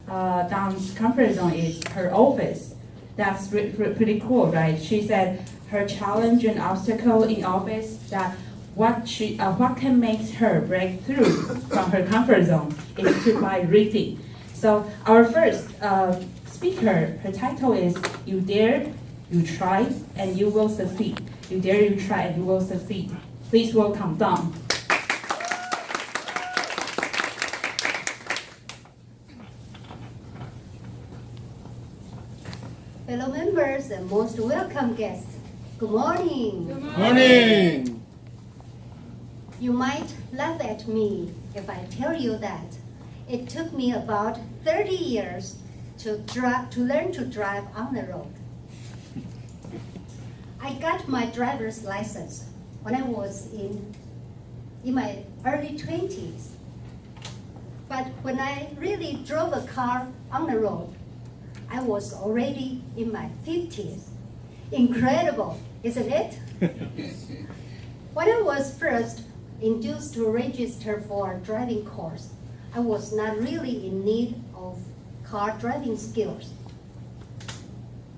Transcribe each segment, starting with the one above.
Dawn's comfort zone is her office. That's pretty cool, right? She said her challenge and obstacle in office that what can make her break through from her comfort zone is to by reading. So our first speaker, her title is "You Dare, You Try, and You Will Succeed." You dare, you try, and you will succeed. Please welcome Dawn. Fellow members and most welcome guests, good morning. Good morning. You might laugh at me if I tell you that it took me about 30 years to learn to drive on the road. I got my driver's license when I was in my early 20s. But when I really drove a car on the road, I was already in my 50s. Incredible, isn't it? When I was first induced to register for a driving course, I was not really in need of car driving skills.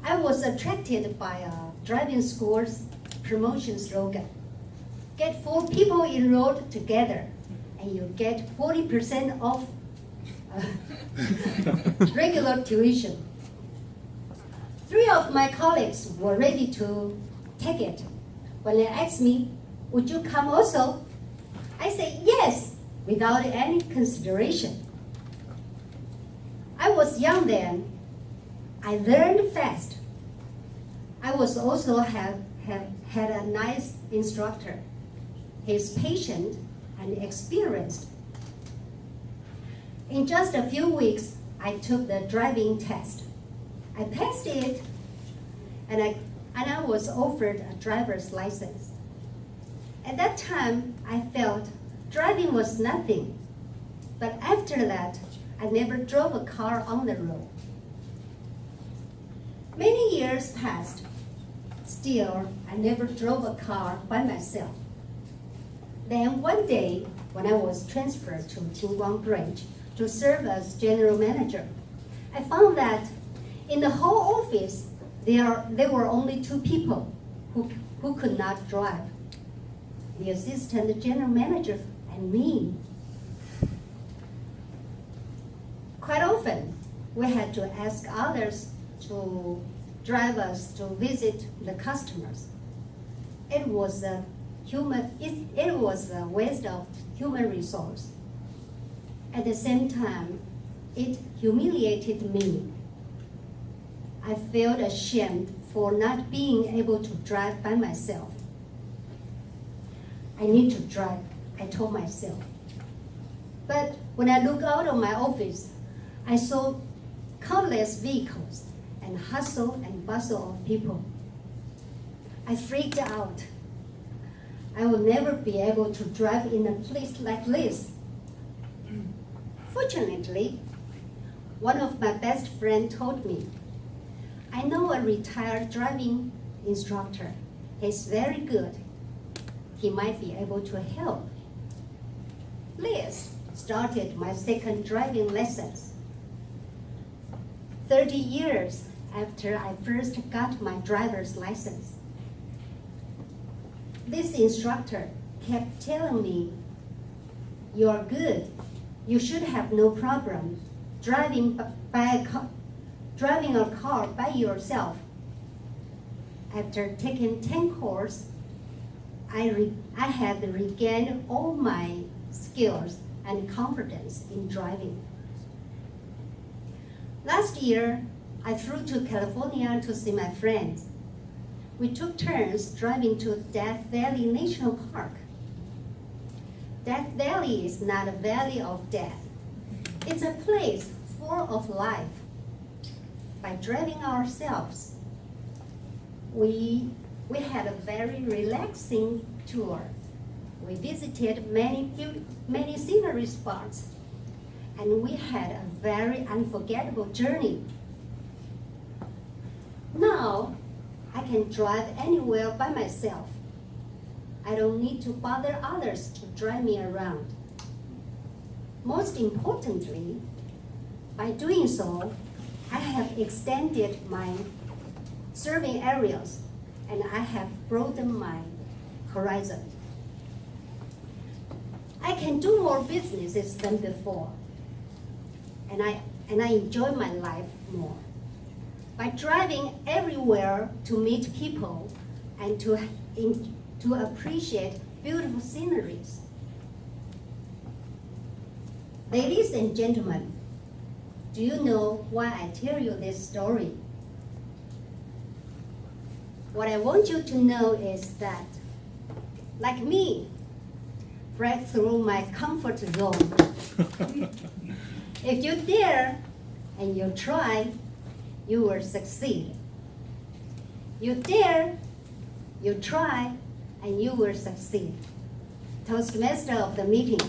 I was attracted by a driving school's promotion slogan. Get 4 people enrolled together and you get 40% off regular tuition. 3 of my colleagues were ready to take it. When they asked me, would you come also? I said yes, without any consideration. I was young then. I learned fast. I was also had a nice instructor. He's patient and experienced. In just a few weeks, I took the driving test. I passed it, and I was offered a driver's license. At that time, I felt driving was nothing. But after that, I never drove a car on the road. Many years passed. Still, I never drove a car by myself. Then one day, when I was transferred to Cheng branch to serve as general manager, I found that in the whole office, there were only 2 people who could not drive. The assistant general manager and me. Quite often, we had to ask others to drive us to visit the customers. It was a waste of human resource. At the same time, it humiliated me. I felt ashamed for not being able to drive by myself. I need to drive, I told myself. But when I looked out of my office, I saw countless vehicles and hustle and bustle of people. I freaked out. I will never be able to drive in a place like this. Fortunately, one of my best friends told me, I know a retired driving instructor. He's very good. He might be able to help. This started my second driving lessons. 30 years after I first got my driver's license. This instructor kept telling me, you're good. You should have no problem driving a car by yourself. After taking 10 courses, I had regained all my skills and confidence in driving. Last year, I flew to California to see my friends. We took turns driving to Death Valley National Park. Death Valley is not a valley of death. It's a place full of life. By driving ourselves, we had a very relaxing tour. We visited many scenery spots, and we had a very unforgettable journey. Now, I can drive anywhere by myself. I don't need to bother others to drive me around. Most importantly, By doing so, I have extended my serving areas and I have broadened my horizon. I can do more businesses than before, and I enjoy my life more. By driving everywhere to meet people and to appreciate beautiful sceneries. Ladies and gentlemen, do you know why I tell you this story? What I want you to know is that, like me, break through my comfort zone. If you dare and you try, you will succeed. You dare, you try, and you will succeed. Toastmaster of the meeting.